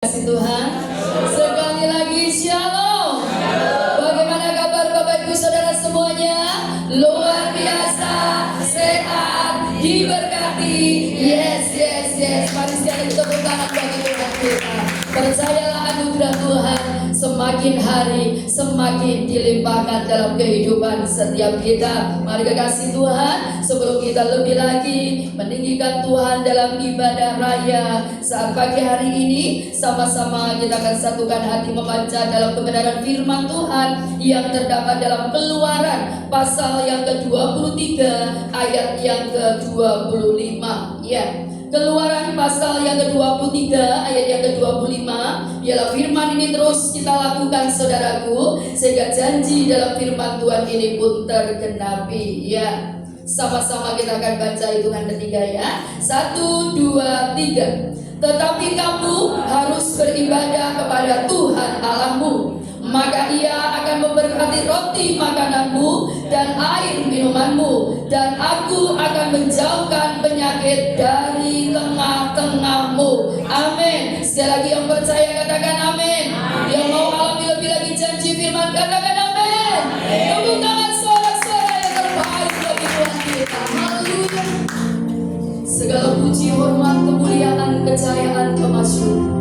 Kasih Tuhan. Sekali lagi shalom. Bagaimana kabar Bapak Ibu Saudara semuanya? Luar biasa, sehat, diberkati. Yes. Mari sekali kita tepuk tangan bagi Tuhan kita. Percayalah anugerah Tuhan semakin hari semakin dilimpahkan dalam kehidupan setiap kita. Mari kekasih Tuhan, sebelum kita lebih lagi meninggikan Tuhan dalam ibadah raya saat pagi hari ini, sama-sama kita akan satukan hati membaca dalam kebenaran firman Tuhan yang terdapat dalam Keluaran pasal yang ke-23 ayat yang ke-25. Ya. Keluaran pasal yang ke-23 ayat yang ke-25 ialah firman ini terus kita lakukan saudaraku, sehingga janji dalam firman Tuhan ini pun tergenapi. Ya, sama-sama kita akan baca hitungan ketiga ya. 1, 2, 3. Tetapi kamu harus beribadah kepada Tuhan Allahmu, maka Ia akan memberkati roti makananmu dan air minumanmu, dan Aku akan menjauhkan penyakit dari tengah-tengahmu. Amin. Sekali lagi yang percaya katakan amin. Yang mau alami lebih lagi janji firman katakan amin. Tepuk tangan sorak-sorai yang terbaik bagi Tuhan kita. Haleluya. Segala puji, hormat, kemuliaan, kejayaan, kemasyhuran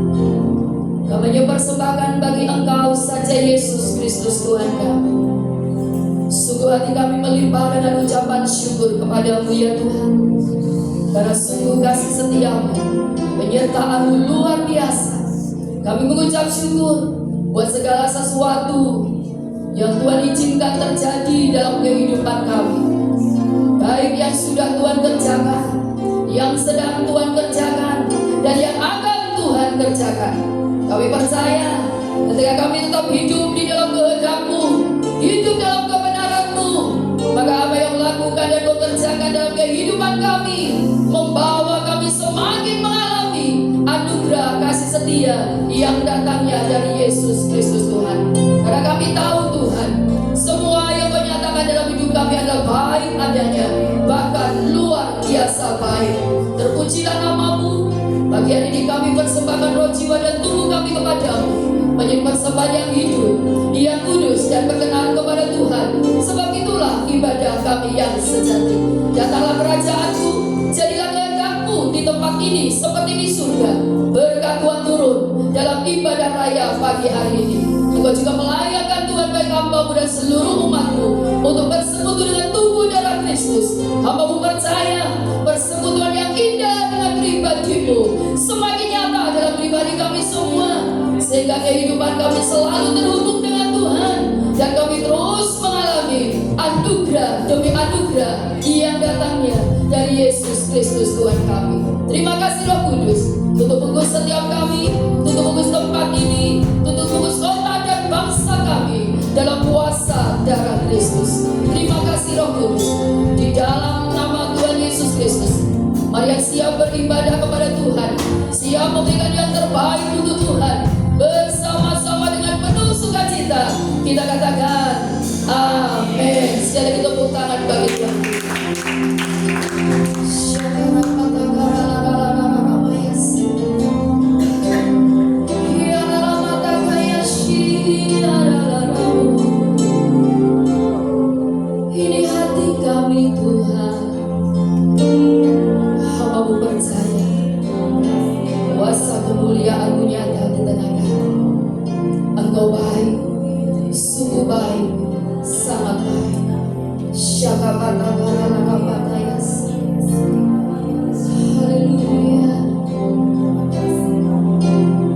kami persembahkan bagi Engkau saja Yesus Kristus Tuhan kami. Sungguh hati kami melimpah dengan ucapan syukur kepadamu ya Tuhan, karena sungguh kasih setiamu, penyertaan-Mu luar biasa. Kami mengucap syukur buat segala sesuatu yang Tuhan izinkan terjadi dalam kehidupan kami, baik yang sudah Tuhan kerjakan, yang sedang Tuhan kerjakan, dan yang akan Tuhan kerjakan. Kami percaya ketika kami tetap hidup di dalam kehendak-Mu, hidup dalam kebenaran-Mu, maka apa yang lakukan dan Kau kerjakan dalam kehidupan kami membawa kami semakin mengalami anugerah kasih setia yang datangnya dari Yesus Kristus Tuhan. Karena kami tahu Tuhan, semua yang Kau nyatakan dalam hidup kami adalah baik adanya, bahkan luar biasa baik. Terpujilah nama-Mu. Pagi hari ini kami persembahkan roh, jiwa, dan tubuh kami kepadamu, menjadi persembahan yang hidup, yang kudus, dan berkenan kepada Tuhan. Sebab itulah ibadah kami yang sejati. Datanglah kerajaan-Mu, jadilah kehendak-Mu di tempat ini seperti di surga. Berkat Tuhan turun dalam ibadah raya pagi hari ini. Engkau juga melayakkan Tuhan baik hamba-Mu dan seluruh umat-Mu untuk bersekutu dengan tubuh darah Kristus. Hamba-Mu percaya persekutuan yang indah dengan pribadi-Mu semakin nyata dalam pribadi kami semua, sehingga kehidupan kami selalu terhubung dengan Tuhan, dan kami terus mengalami anugerah demi anugerah yang datangnya dari Yesus Kristus Tuhan kami. Terima kasih Roh Kudus, tutup bungkus setiap kami, tutup bungkus tempat ini, tutup bungkus kota dan bangsa kami dalam kuasa darah Kristus. Terima kasih Roh Kudus, di dalam nama Tuhan Yesus Kristus. Mari yang siap beribadah kepada Tuhan, siap memberikan yang terbaik untuk Tuhan, bersama-sama dengan penuh sukacita kita katakan amin. Sekali lagi tepuk tangan bagi Tuhan. Ini hati kami Tuhan, hamba-Mu percaya kuasa kemuliaan-Mu nyata di tengah kami. Engkau baik, sungguh baik, sangat baik. Haleluya.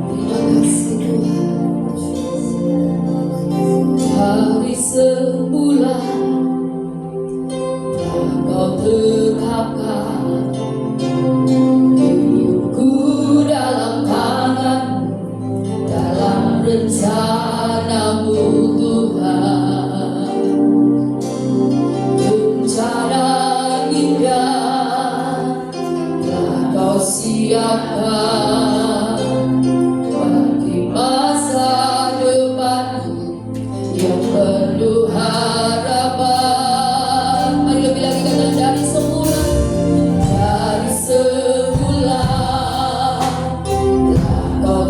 Terima kasih Tuhan. Hari sebulan Kau tetapkan hidupku dalam tangan, dalam rencana-Mu Tuhan. Rencana indah telah Kau siapkan bagi masa depan yang penuh harapan. Mari lebih lagi kata dari semula telah Kau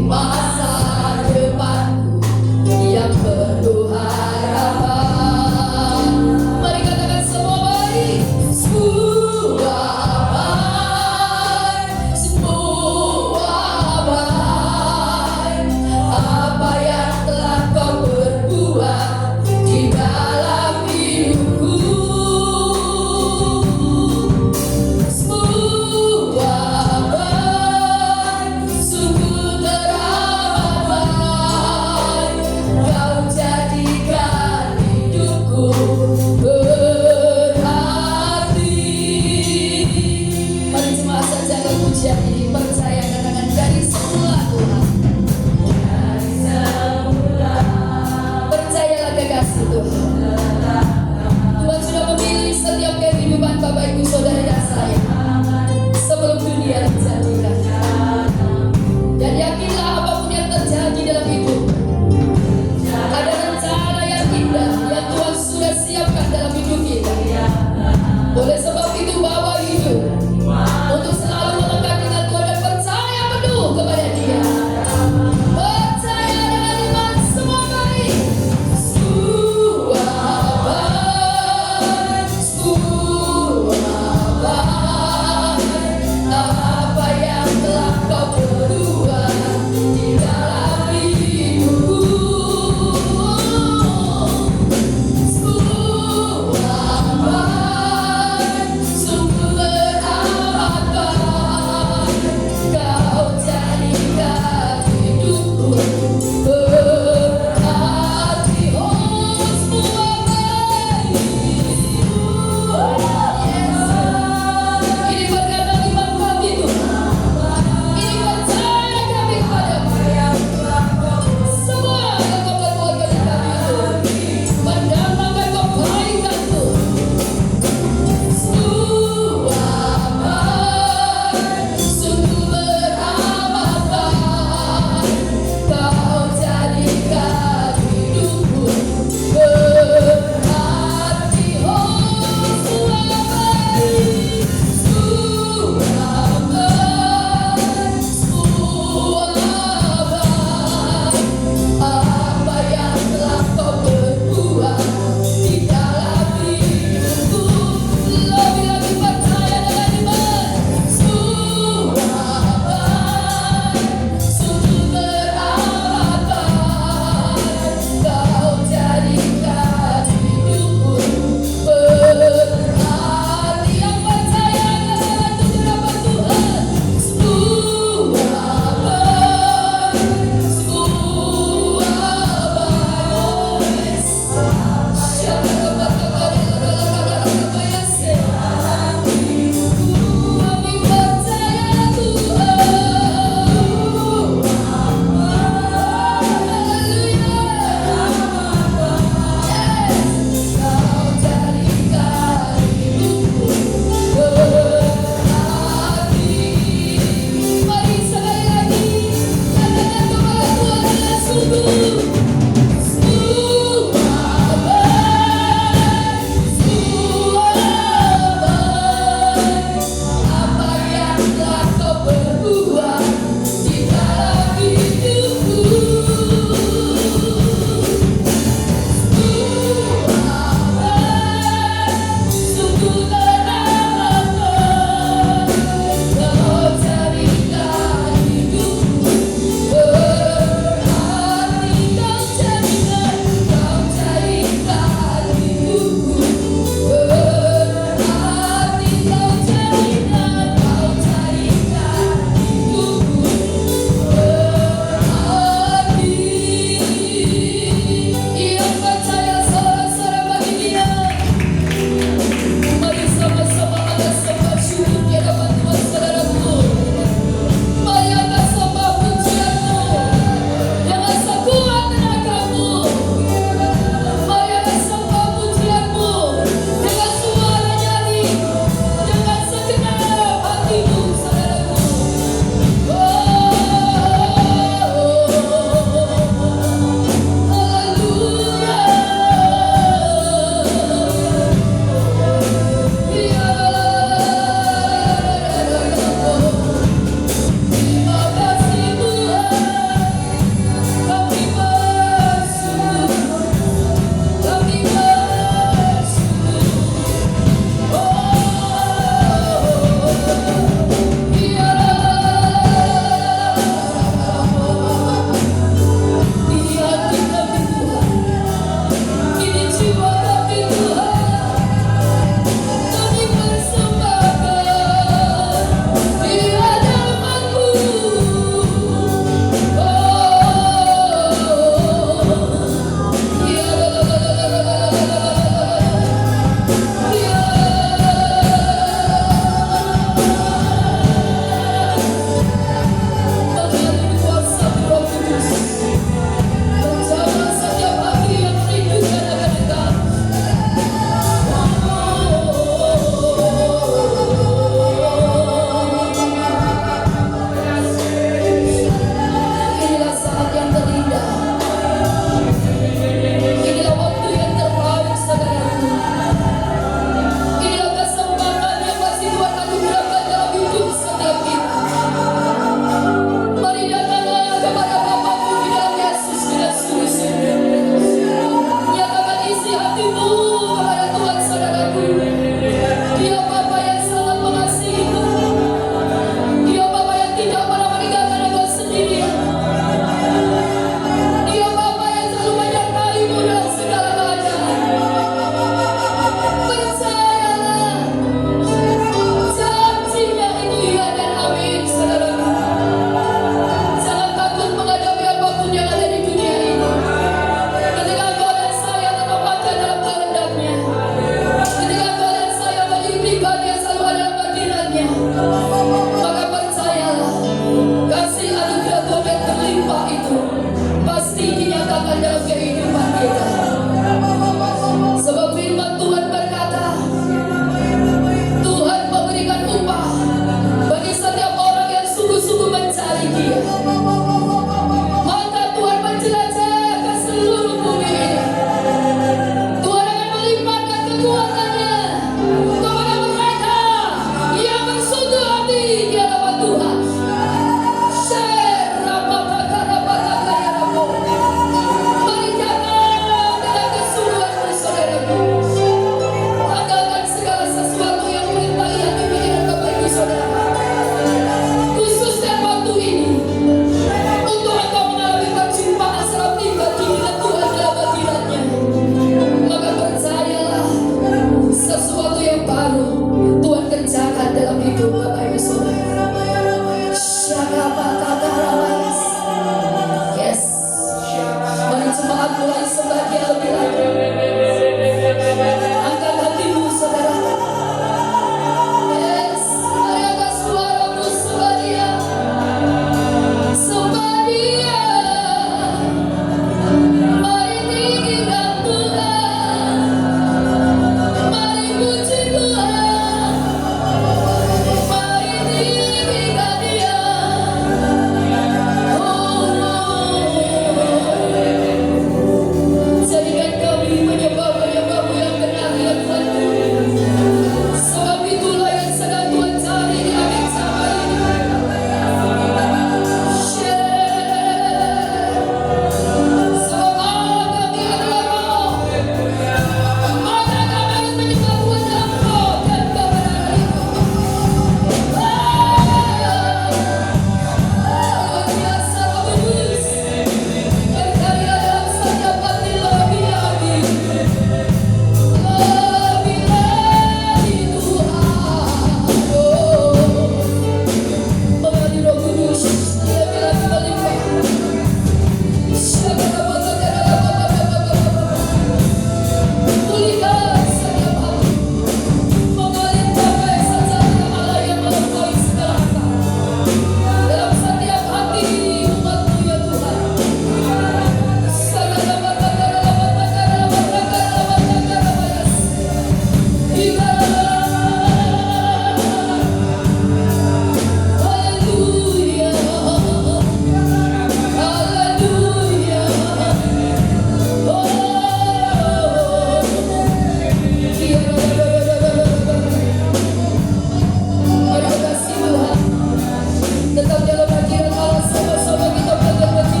Tetap jalan lagi ya Tuhan, sama-sama kita belajar lagi.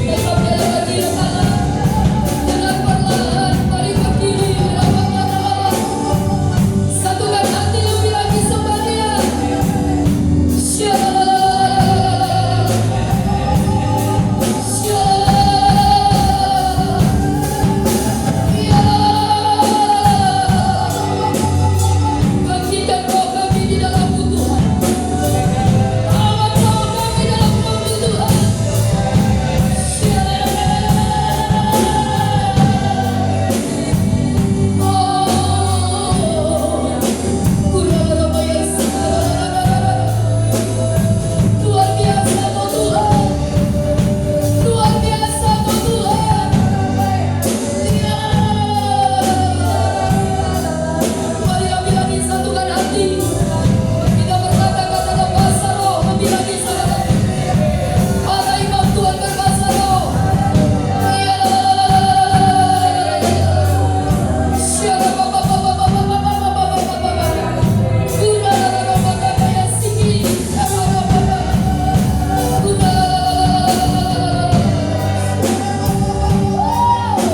Tetap jalan lagi ya Tuhan. Dengan perlahan, mari berdiri. Satukan hati lebih lagi sembah Dia. Bangkitkan roh kami di dalam-Mu Tuhan. Rawat roh kami dalam-Mu Tuhan. Luar biasa Kau Tuhan. Luar biasa Kau Tuhan. Mari kami lagi satukan hati. Kita berkata-kata dalam bahasa roh. Kami lagi satukan. Para imam Tuhan berbahasa roh.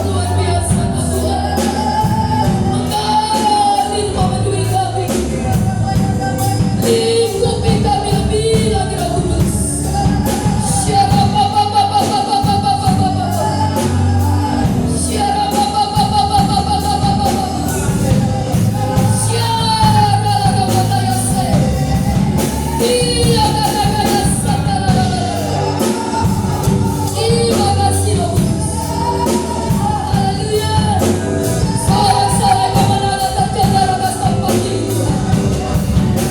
Luar biasa Tuhan. Engkau memenuhi kami. Lingkupi kami lebih lagi Roh Kudus. Terima kasih Roh Kudus. Haleluya. Sorak-sorai kemenangan tercegah atas tempat ini Tuhan.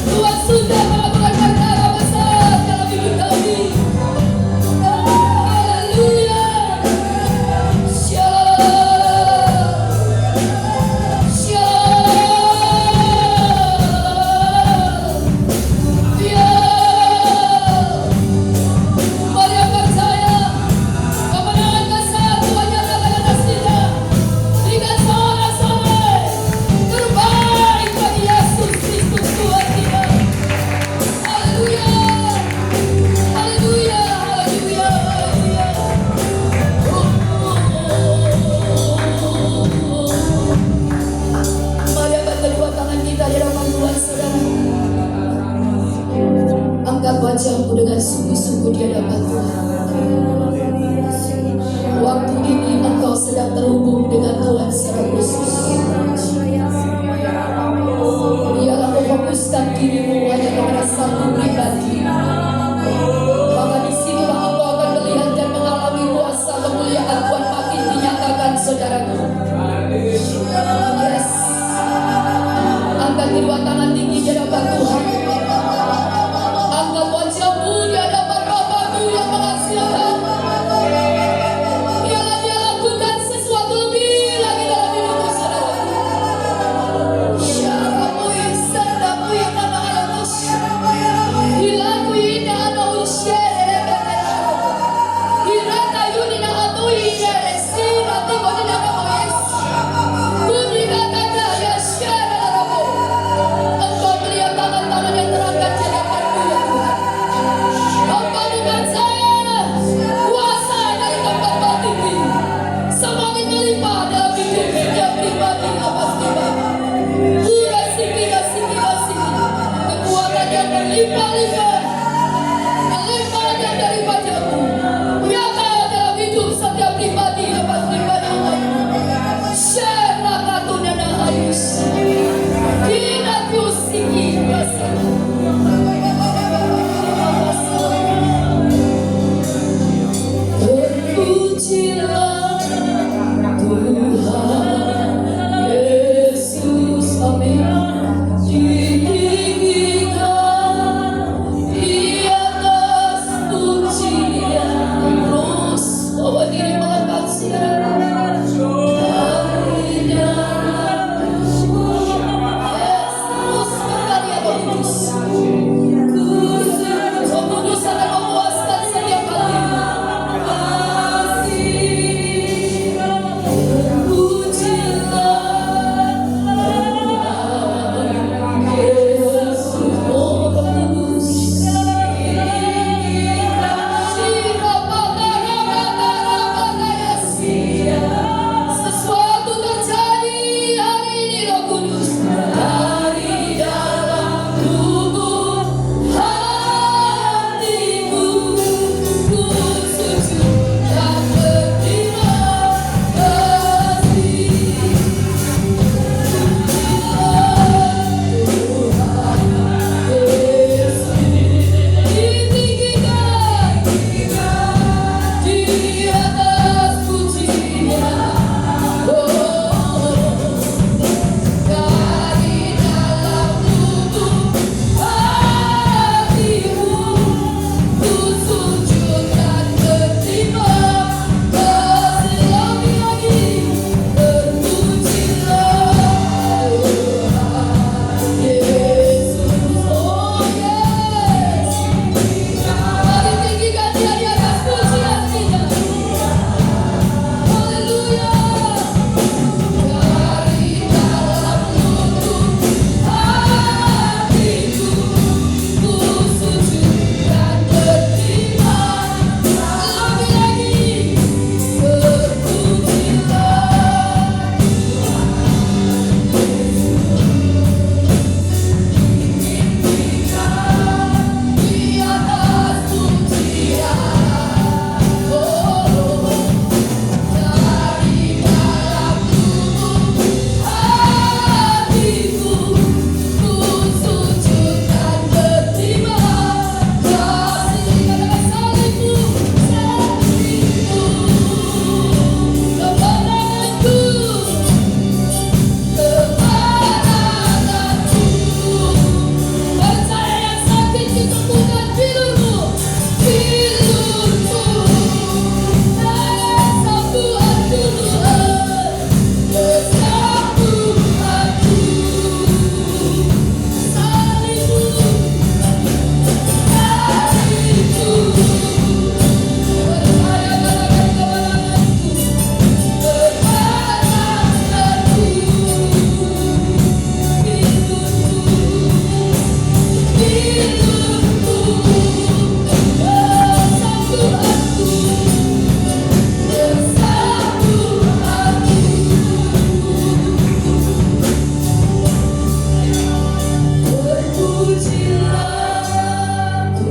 Tuhan sudah melakukan perkara besar dalam hidup kami. Haleluya. Shalom. Shalom. Ya. Mari yang percaya kemenangan besar Tuhan nyatakan atas kita. Berikan sorak-sorai terbaik bagi Yesus Kristus Tuhan kita. Haleluya. Haleluya. Haleluya. Haleluya. Mari angkat kedua tangan kita di hadapan Tuhan, saudara. Angkat wajahmu dengan sungguh-sungguh di hadapan Tuhan. Waktu ini engkau sedang terhubung dengan Tuhan secara khusus. Biarlah memfokuskan dirimu hanya kepada satu pribadi. Maka disinilah engkau akan melihat dan mengalami kuasa kemuliaan Tuhan makin dinyatakan, saudaraku. Yes. Angkat kedua tangan tinggi di hadapan Tuhan. Angkat wajahmu di hadapan Bapa-Mu yang mengasihi. Biarlah Dia lakukan sesuatu lebih lagi dalam hidupmu.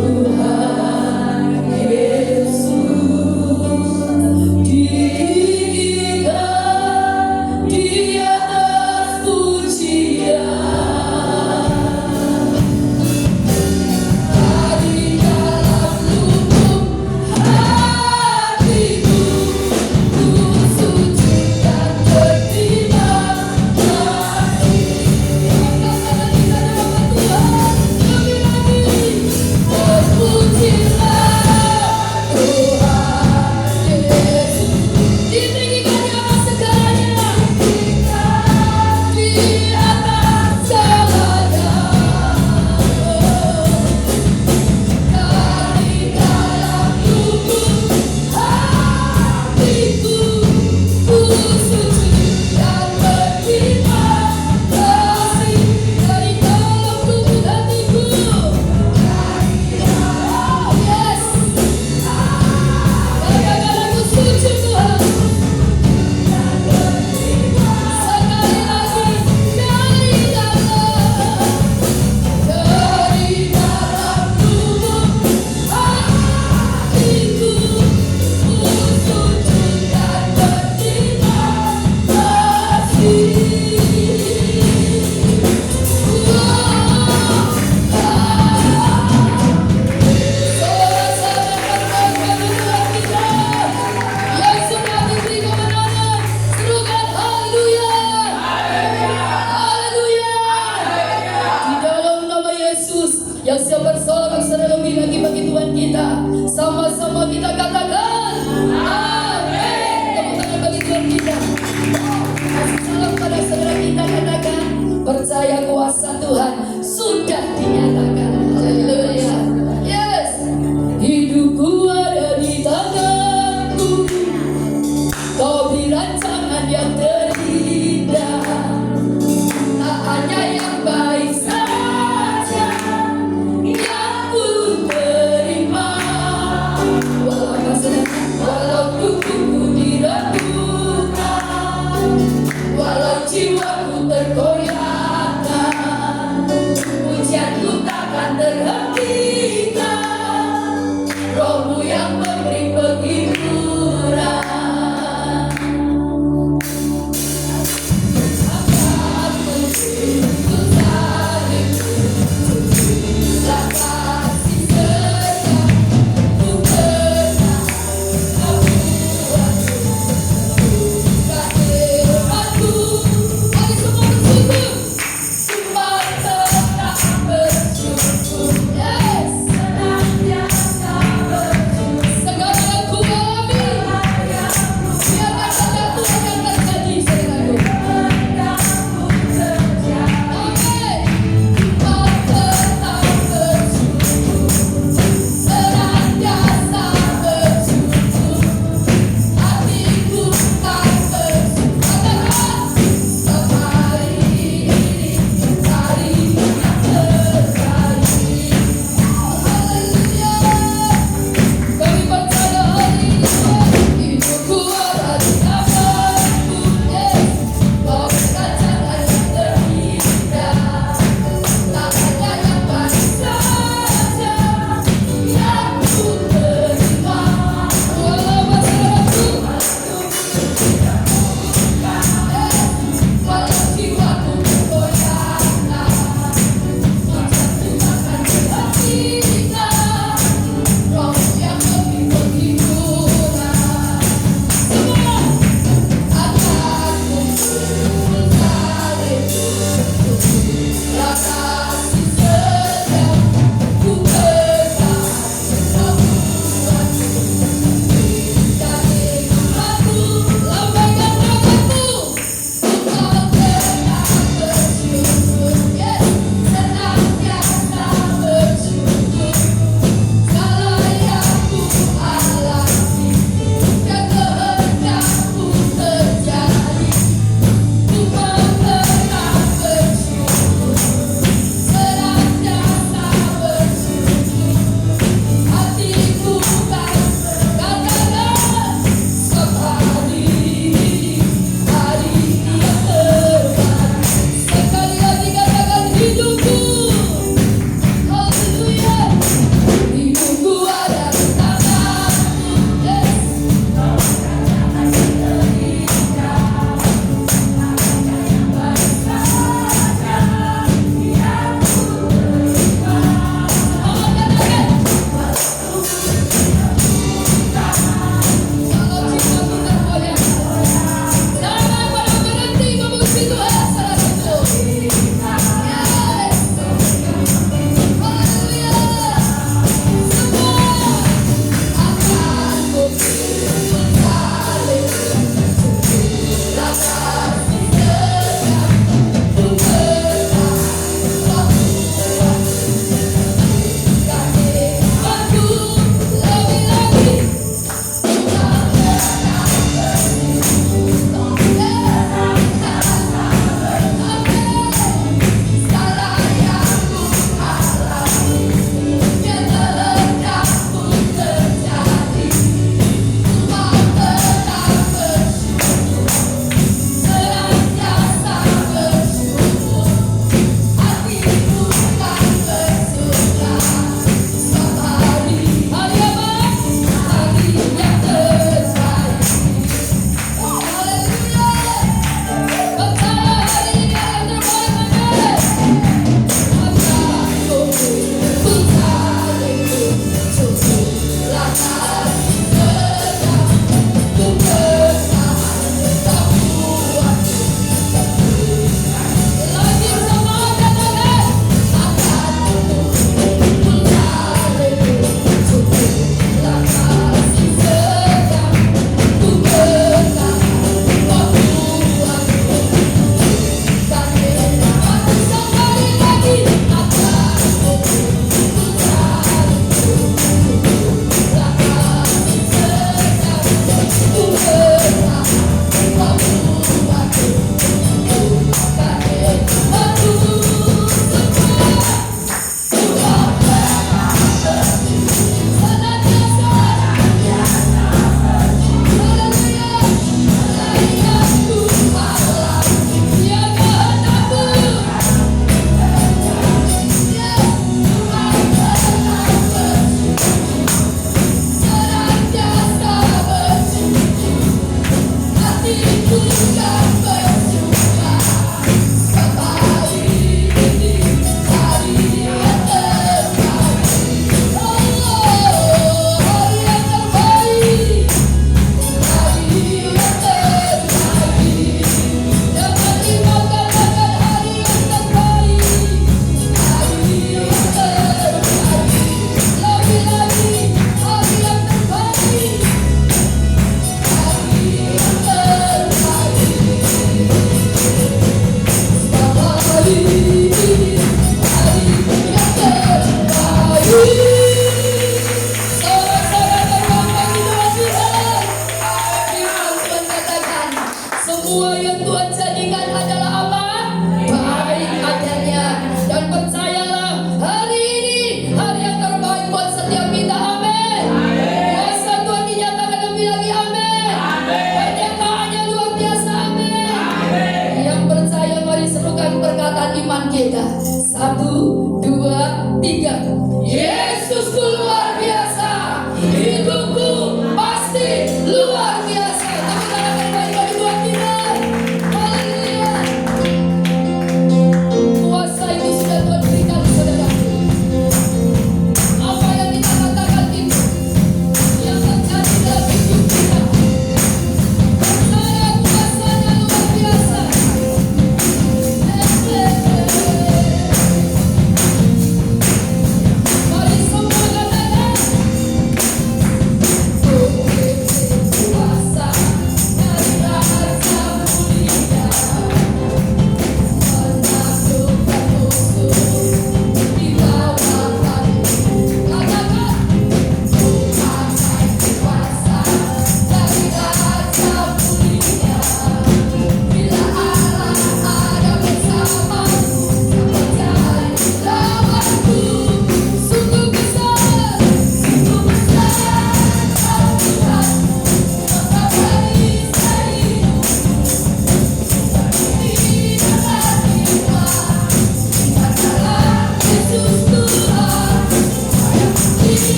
Tuhan Yesus ditinggikan di atas pujian. Di dalam lubuk hatiku, ku suci dan terima kasih. Angkatlah kita dalam Tuhan, lebih lagi terpujilah Tuhan Yesus. Ditinggikan di atas segalanya, di atas segalanya. Di dalam lubuk hatiku, ku suci dan berterima kasih. Dari dalam lubuk hatiku, yes, katakan aku suci Tuhan. Sekali lagi, dari dalam lubuk hatiku, ku suci dan berterima kasih. Sorak-sorai Tuhan kita yang sudah diberi kemenangan, serukan haleluya, haleluya. Di dalam nama Yesus yang siap bersorak-sorai lebih lagi bagi Tuhan kita, sama-sama kita katakan amin. Tepuk tangan bagi Tuhan kita. Kasih salam pada saudara kita, katakan percaya kuasa Tuhan sudah dinyatakan. Haleluya. Yes. Hidupku ada di tanganmu, kau beri rancangan yang terindah. Tak hanya yang baik saja yang ku terima.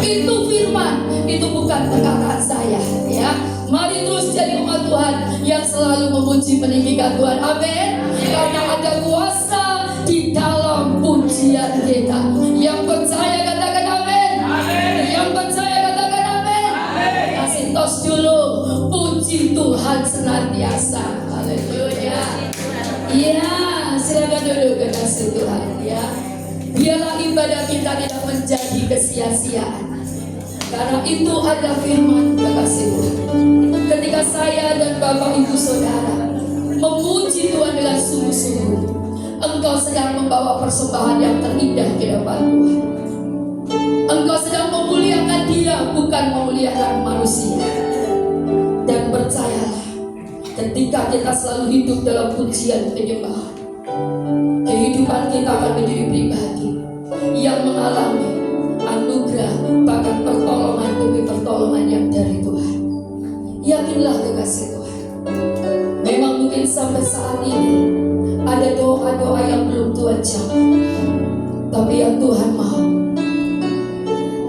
Itu firman, itu bukan perkataan saya, ya. Mari terus jadi umat Tuhan yang selalu memuji meninggikan Tuhan. Amin. Karena ada kuasa di dalam pujian kita. Yang percaya katakan amin. Yang percaya katakan amin. Kasih tos dulu. Puji Tuhan senantiasa. Haleluya. Iya, silakan duduk kasih Tuhan, ya. Biarlah ibadah kita tidak menjadi kesia-siaan. Karena itu ada firman kekasih Tuhan. Ketika saya dan Bapak Ibu Saudara memuji Tuhan dengan sungguh-sungguh, engkau sedang membawa persembahan yang terindah di depan Tuhan. Engkau sedang memuliakan Dia, bukan memuliakan manusia. Dan percayalah, ketika kita selalu hidup dalam pujian penyembahan, kehidupan kita akan menjadi pribadi yang mengalami anugerah, bahkan pertolongan demi pertolongan yang dari Tuhan. Yakinlah kekasih Tuhan, memang mungkin sampai saat ini ada doa-doa yang belum Tuhan jawab, tapi yang Tuhan mau,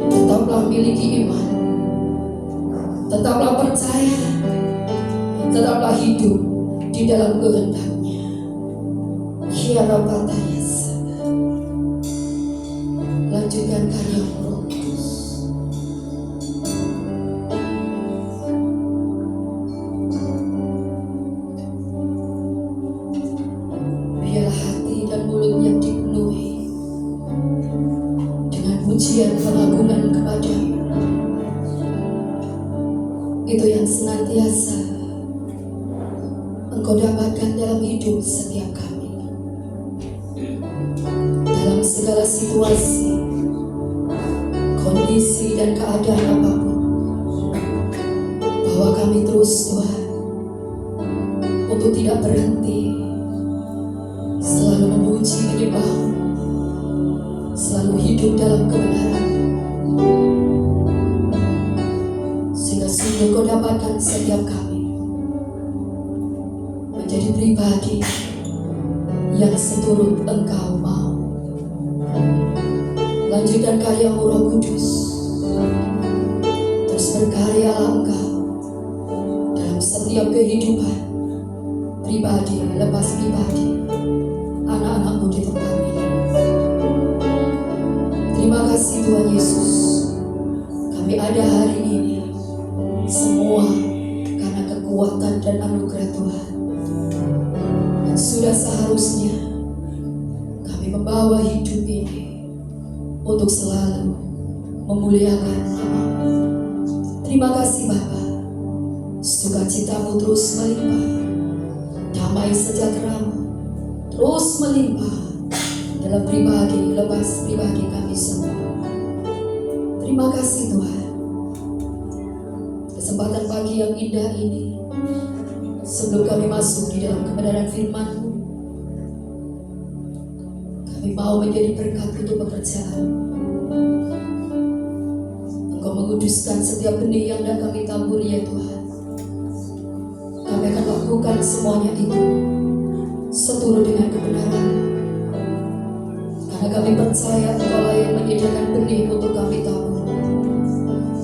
tetaplah miliki iman, tetaplah percaya, tetaplah hidup di dalam kehendak-Nya. Harapannya lanjutkan karya Roh Kudus. Biarlah hati dan mulutnya dipenuhi dengan pujian pengagungan kepada-Mu. Itu yang senantiasa Engkau dapatkan dalam hidup setiap kami. Dalam segala situasi, kondisi dan keadaan apapun, bahwa kami terus Tuhan untuk tidak berhenti, selalu memuji menyembah-Mu, selalu hidup dalam kebenaran, sehingga sungguh Kau dapatkan setiap kami menjadi pribadi yang seturut Engkau mau. Lanjutkan karya-Mu Roh Kudus, terus berkaryalah Engkau dalam setiap kehidupan pribadi lepas pribadi anak-anak-Mu di tempat ini. Terima kasih Tuhan Yesus, kami ada hari ini semua karena kekuatan dan anugerah Tuhan. Dan sudah seharusnya kami membawa hidup ini untuk selalu memuliakan nama-Mu. Terima kasih Bapa, sukacita-Mu terus melimpah, damai sejahtera-Mu terus melimpah dalam pribadi lepas pribadi kami semua. Terima kasih Tuhan, kesempatan pagi yang indah ini, sebelum kami masuk di dalam kebenaran firman-Mu, kami mau menjadi berkat untuk pekerjaan. Engkau menguduskan setiap benih yang hendak kami tabur ya Tuhan. Kami akan lakukan semuanya itu seturut dengan kebenaran, karena kami percaya Engkau yang menyediakan benih untuk kami tabur.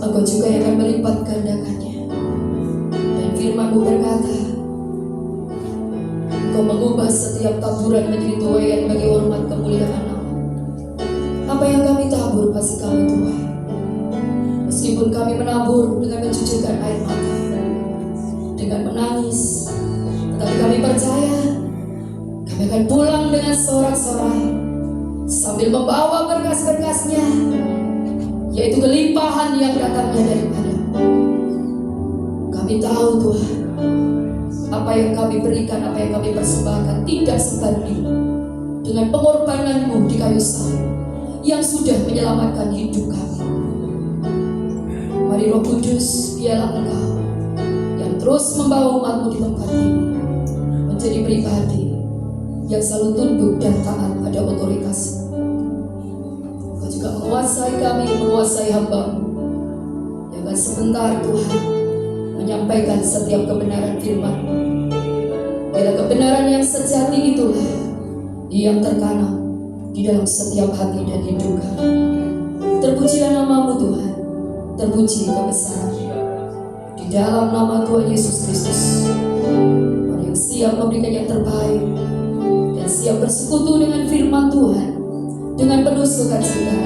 Engkau juga yang akan melipat gandakannya. Dan firman-Mu berkata, Engkau mengubah setiap taburan menjadi tuaian bagi hormat kemuliaan nama. Apa yang kami tabur pasti kami tuai. Meskipun kami menabur dengan mencucurkan air mata, dengan menangis, tetapi kami percaya kami akan pulang dengan sorak-sorai sambil membawa berkas-berkasnya, yaitu kelimpahan yang datangnya daripada-Mu. Kami tahu Tuhan, apa yang kami berikan, apa yang kami persembahkan tidak sebanding dengan pengorbanan-Mu di kayu salib yang sudah menyelamatkan hidup kami. Mari Roh Kudus, biarlah Engkau yang terus membawa umat-Mu di tempat ini menjadi pribadi yang selalu tunduk dan taat pada otoritas. Engkau juga menguasai kami, menguasai hamba-Mu yang akan sebentar Tuhan menyampaikan setiap kebenaran firman-Mu. Biarlah kebenaran yang sejati itulah yang tertanam di dalam setiap hati dan hidup kami. Terpujilah nama-Mu Tuhan. terpuji, Engkau besar. Di dalam nama Tuhan Yesus Kristus, orang yang siap memberikan yang terbaik dan siap bersekutu dengan firman Tuhan dengan penuh sukacita,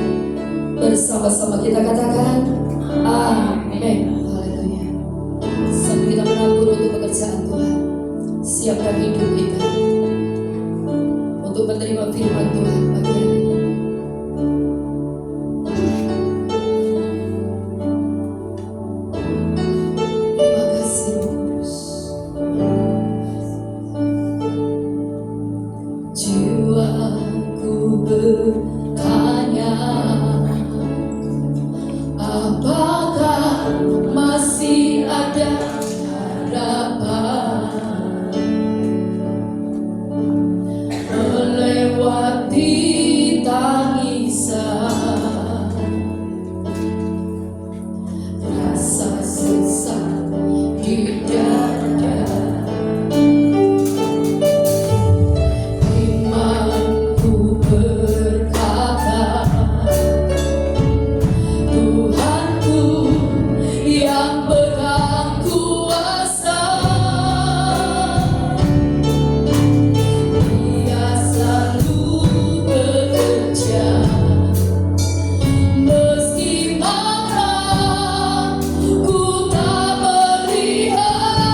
bersama-sama kita katakan amin. Haleluya. Sambil kita menabur untuk pekerjaan Tuhan, siapkan hidup kita untuk menerima firman Tuhan pagi hari ini. Terima kasih Roh Kudus. Jiwaku bertanya, apakah masih ada harapan melewati tangisan, rasa sesak di dada, imanku berkata Tuhanku yang pegang kuasa, Dia selalu bekerja meski marah ku tak melihat.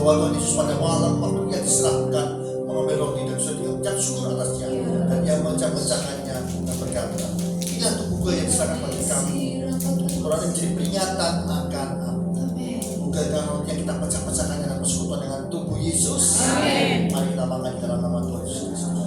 bahwa Tuhan Yesus pada malam waktu Ia diserahkan mengambil roti dan sudah diucap syukur atasnya, dan Ia memecah-mecahkannya dan berkata, inilah tubuhku yang diserahkan bagi kami. Tuhan menjadi peringatan akan bukan roti yang kita pecah-pecahkan dalam persekutuan dengan tubuh Yesus. Mari kita makan di dalam nama Tuhan Yesus Kristus.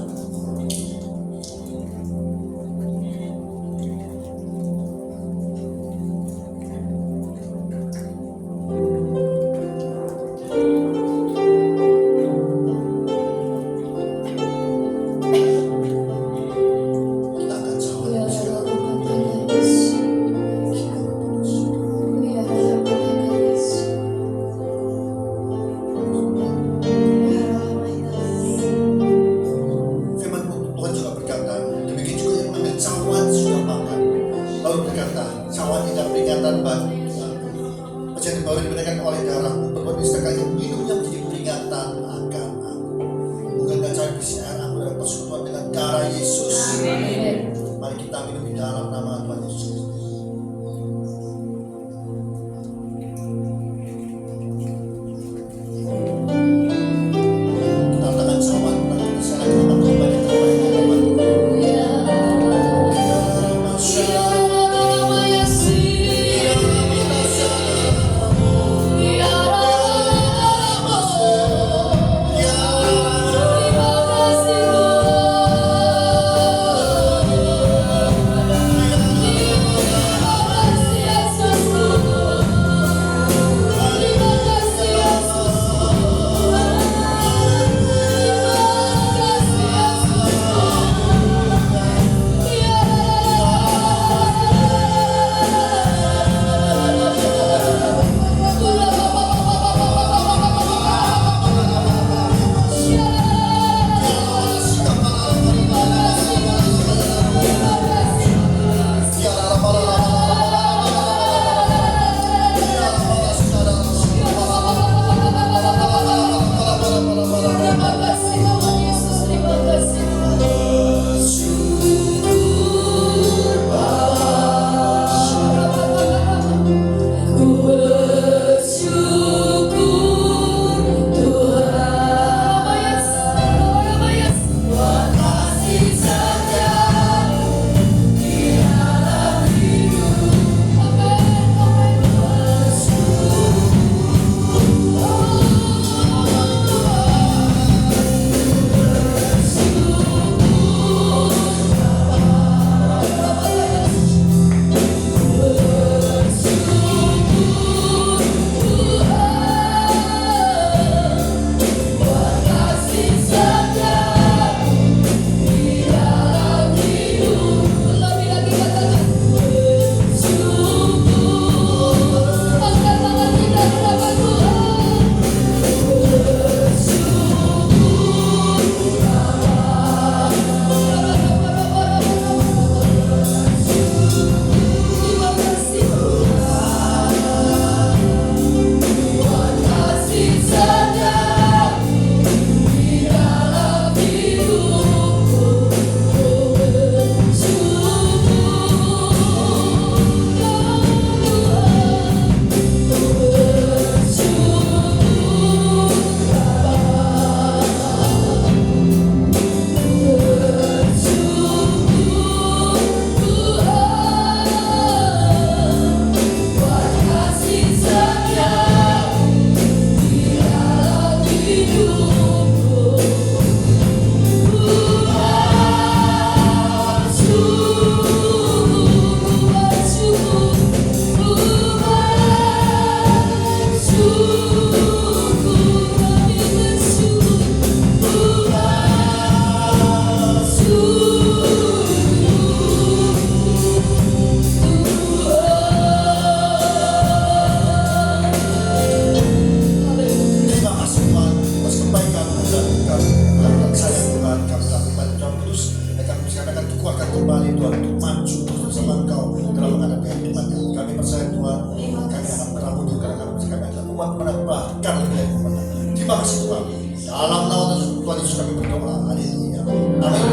Terima kasih Tuhan. Dalam nama Tuhan Yesus kami berdoa. Haleluya.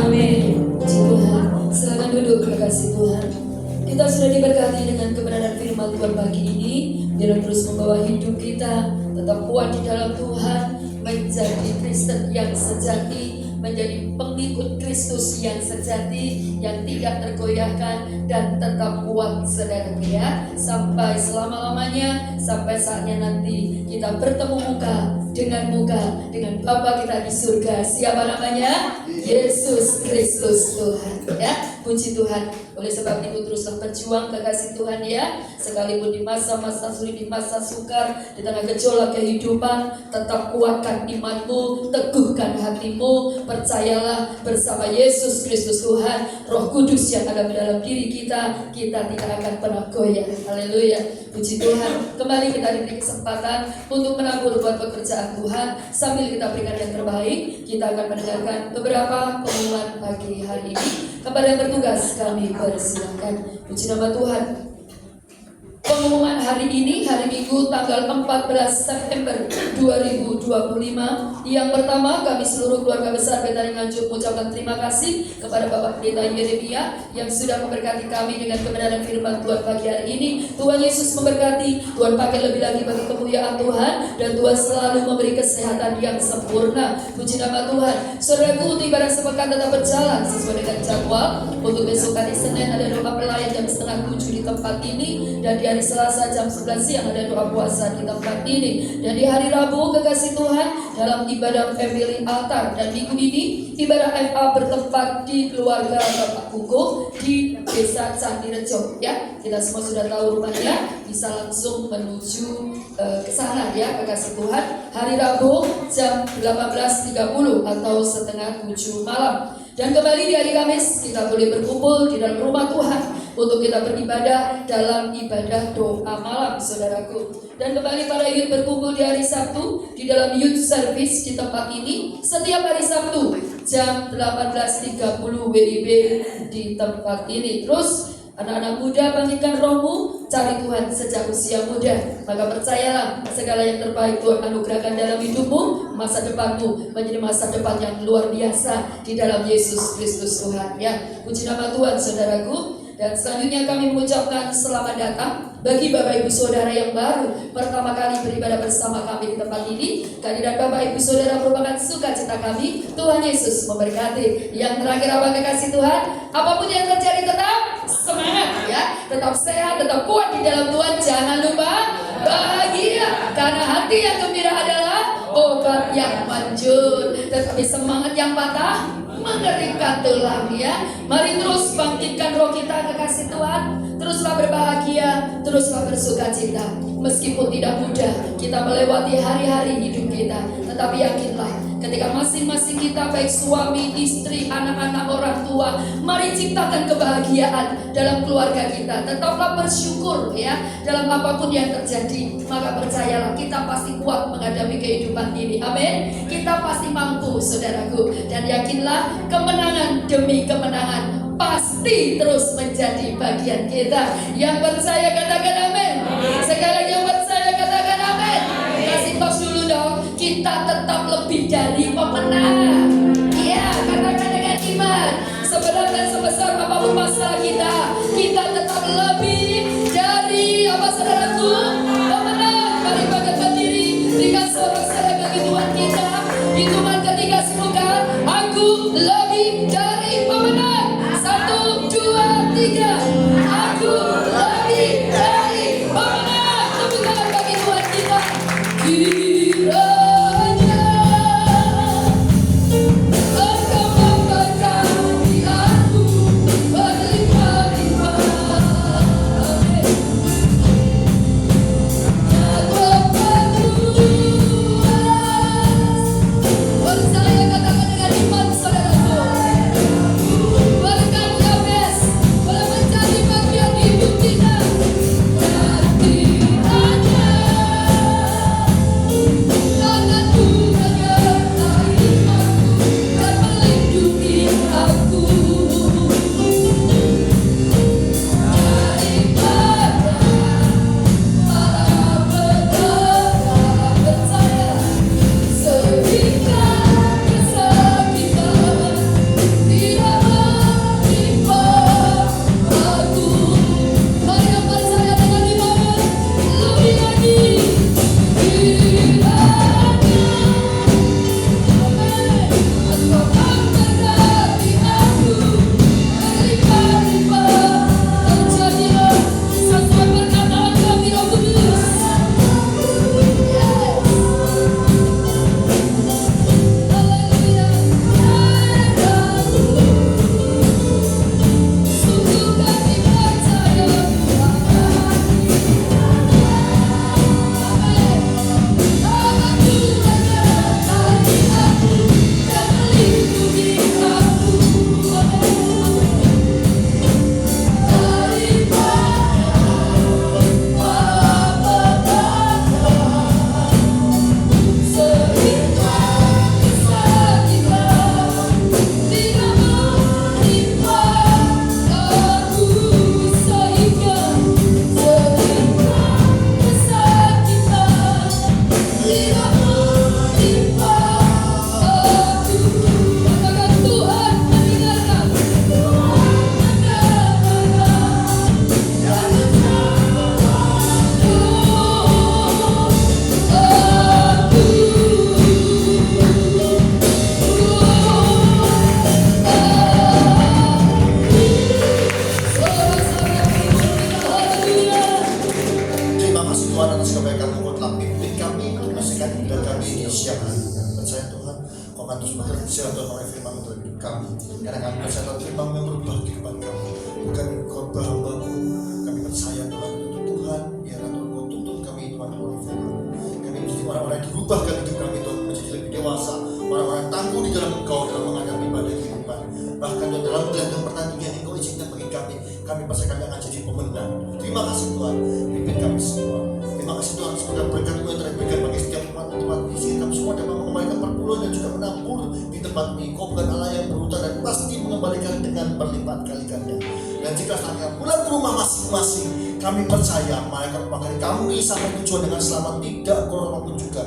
Amin. Tuhan, silakan duduk, kekasih Tuhan. Kita sudah diberkati dengan kebenaran firman Tuhan pagi ini, biarlah terus membawa hidup kita tetap kuat di dalam Tuhan, menjadi Kristen yang sejati, menjadi pengikut Kristus yang sejati, yang tidak tergoyahkan dan tetap kuat saudara ya, sampai selama-lamanya, sampai saatnya nanti kita bertemu muka dengan Bapa kita di surga. Siapa namanya? Yesus Kristus Tuhan ya. Puji Tuhan. Oleh sebab itu teruslah berjuang kekasih Tuhan ya, sekalipun di masa-masa sulit, di masa sukar, di tengah gejolak kehidupan, tetap kuatkan imanmu, teguhkan hatimu, percayalah bersama Yesus Kristus Tuhan, Roh Kudus yang ada di dalam diri kita tidak akan pernah goyah. Haleluya. Puji Tuhan. Kembali kita diberi kesempatan untuk menabur buat pekerjaan Tuhan. Sambil kita berikan yang terbaik, kita akan mendengarkan beberapa pengumuman pagi hari ini. Kepada yang bertugas kami persilakan. Puji nama Tuhan. Pengumuman hari ini, hari Minggu tanggal 14 September 2025. Yang pertama, kami seluruh keluarga besar Betani Nganjuk mengucapkan terima kasih kepada Bapak Pendeta Yeremia yang sudah memberkati kami dengan kebenaran firman Tuhan pagi hari ini. Tuhan Yesus memberkati, Tuhan pakai lebih lagi bagi kemuliaan Tuhan, dan Tuhan selalu memberi kesehatan yang sempurna. Puji nama Tuhan. Saudaraku, untuk ibadah sepekan tetap berjalan sesuai dengan jadwal. Untuk besok hari Senin ada doa pelayan jam 6:30 di tempat ini, dan di hari Selasa jam 11 siang ada doa puasa di tempat ini, dan di hari Rabu kekasih Tuhan dalam ibadah family altar, dan minggu ini ibadah FA bertempat di keluarga Bapak Kuko di Desa Candirejo ya. Kita semua sudah tahu rumahnya, bisa langsung menuju ke sana ya kekasih Tuhan. Hari Rabu jam 18.30 atau setengah 7 malam. Dan kembali di hari Kamis kita boleh berkumpul di dalam rumah Tuhan untuk kita beribadah dalam ibadah doa malam saudaraku. Dan kembali para youth berkumpul di hari Sabtu di dalam youth service di tempat ini setiap hari Sabtu jam 18.30 WIB di tempat ini. Terus anak-anak muda, bangkitkan rohmu, cari Tuhan sejak usia muda. Maka percayalah segala yang terbaik Tuhan anugerahkan dalam hidupmu. Masa depanmu menjadi masa depan yang luar biasa di dalam Yesus Kristus Tuhan ya. Puji nama Tuhan saudaraku. Dan selanjutnya kami mengucapkan selamat datang bagi Bapak Ibu Saudara yang baru pertama kali beribadah bersama kami di tempat ini. Kehadiran Bapak Ibu Saudara merupakan sukacita kami. Tuhan Yesus memberkati. Yang terakhir apa kekasih Tuhan? Apapun yang terjadi tetap semangat ya, tetap sehat, tetap kuat di dalam Tuhan. Jangan lupa bahagia, karena hati yang gembira adalah obat yang manjur. Tetapi semangat yang patah mengeringkan tulang ya. Mari terus bangkitkan roh kita kekasih Tuhan. Teruslah berbahagia, teruslah bersukacita. Meskipun tidak mudah kita melewati hari-hari hidup kita, tetapi yakinlah ketika masing-masing kita baik suami, istri, anak-anak, orang tua, mari ciptakan kebahagiaan dalam keluarga kita. Tetaplah bersyukur ya dalam apapun yang terjadi. Maka percayalah kita pasti kuat menghadapi kehidupan ini. Amin. Kita pasti mampu saudaraku. Dan yakinlah kemenangan demi kemenangan pasti terus menjadi bagian kita. Yang percaya katakan amin. Sekali lagi yang percaya katakan amin. Kasih tos dulu dong. Kita tetap lebih dari pemenang. Iya, katakan dengan iman. Seberat dan sebesar apapun masalah kita, kita tetap lebih dari apa saudaraku? Pemenang. Mari bangkit berdiri, berikan sorak sorai bagi Tuhan kita. Hitungan ketiga semoga aku lebih dari pemenang. 1, 2, 3. Aku lebih dari pemenang. Tepuk tangan bagi Tuhan kita. Kiranya Engkau memberkati aku berlimpah Bersirat Tuhan mengenai firman dalam hidup kami. Karena kami percaya firman yang merubah kehidupan kami. Bukan khotbah hamba-Mu. Kami percaya Tuhan untuk Tuhan. Biarlah Tuhan Kau tuntun kami Tuhan melalui firman. Kami menjadi orang-orang yang dirubahkan hidup kami Tuhan menjadi lebih dewasa. Orang-orang yang tangguh di dalam Engkau dalam menghadapi badai kehidupan. Bahkan Tuhan dalam gelanggang pertandingan yang Kau izinkan bagi kami. Kami percaya kami akan jadi pemenang. Terima kasih Tuhan. Pimpin kami semua. Terima kasih Tuhan. Semoga berkat-Mu yang terberikan bagi setiap umat-umat di sini. Kami semua dapat mengembalikan perpuluhan dan juga menabur di tempat ini. Kau bukan Allah yang berhutang dan pasti mengembalikan dengan berlipat kali ganda. Dan jika saatnya pulang ke rumah masing-masing, kami percaya malaikat mengantar kami sampai tujuan dengan selamat, tidak kurang apapun juga.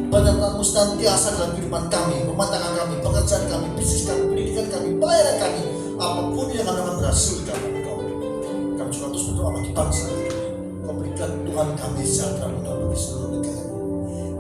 Penyertaan-Mu senantiasa dalam kehidupan kami, rumah tangga kami, pekerjaan kami, bisnis kami, pendidikan kami, pelayanan kami, apapun yang akan berhasil karena Engkau. Kami juga terus berdoa bagi bangsa ini. Kau berikan Tuhan kami sejahtera bagi seluruh negara.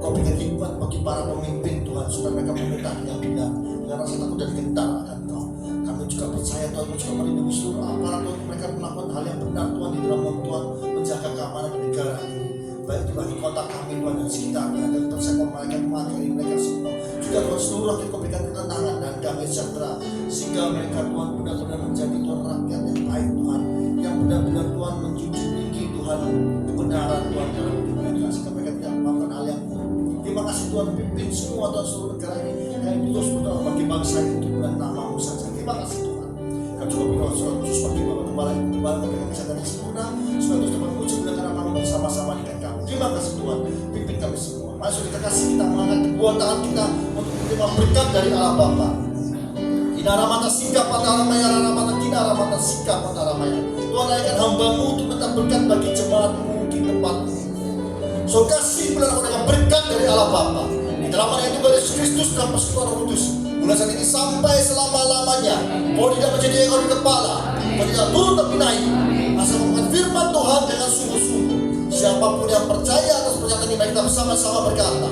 Kau berikan hikmat bagi para pemimpin Tuhan supaya mereka meminta yang benar dengan rasa takut dan gentar akan Kau. Kami juga percaya Tuhan, kami juga melindungi seluruh aparat Tuhan, mereka melakukan hal yang benar Tuhan di dalam Tuhan menjaga keamanan di negara ini. Baik di bagi kota kami Tuhan dan sekitarnya, dan terus Kau malaikat mengakhiri mereka semua. Juga Tuhan seluruh rakyat Kau berikan ketenangan dan damai sejahtera sehingga mereka Tuhan benar-benar menjadi Tuhan rakyat yang baik Tuhan, yang benar-benar Tuhan menjunjung tinggi Tuhan kebenaran Tuhan dalam hidup mereka sehingga mereka tidak melakukan hal yang buruk. Terima kasih Tuhan, pimpin semua Tuhan seluruh negara ini. Kami terus berdoa bagi bangsa ini untuk bulan nama-Mu saja. Terima kasih Tuhan. Kami juga berdoa secara khusus bagi Bapak Gembala dengan kesehatan yang sempurna supaya terus dapat muncul dengan nama-Mu bersama-sama dengan kami. Terima kasih Tuhan, pimpin kami semua. Masuk kita kasih kita mengangkat kedua tangan kita untuk menerima berkat dari Allah Bapa. Inara mata sikap antara maya, rara mata kinara mata sikap antara maya. Tuhan naikkan hamba-Mu untuk minta berkat bagi jemaat-Mu di tempat ini. So kasih bulan dengan berkat dari Allah Bapa. Di dalam nama Tuhan Yesus Kristus dan persekutuan Roh Kudus. Mulai saat ini sampai selama-lamanya. Kau tidak menjadi ekor di kepala. Kau tidak turun tapi naik. Asal mengatakan firman Tuhan dengan sungguh-sungguh. Siapapun yang percaya atas pernyataan ini, kita bersama-sama berkata,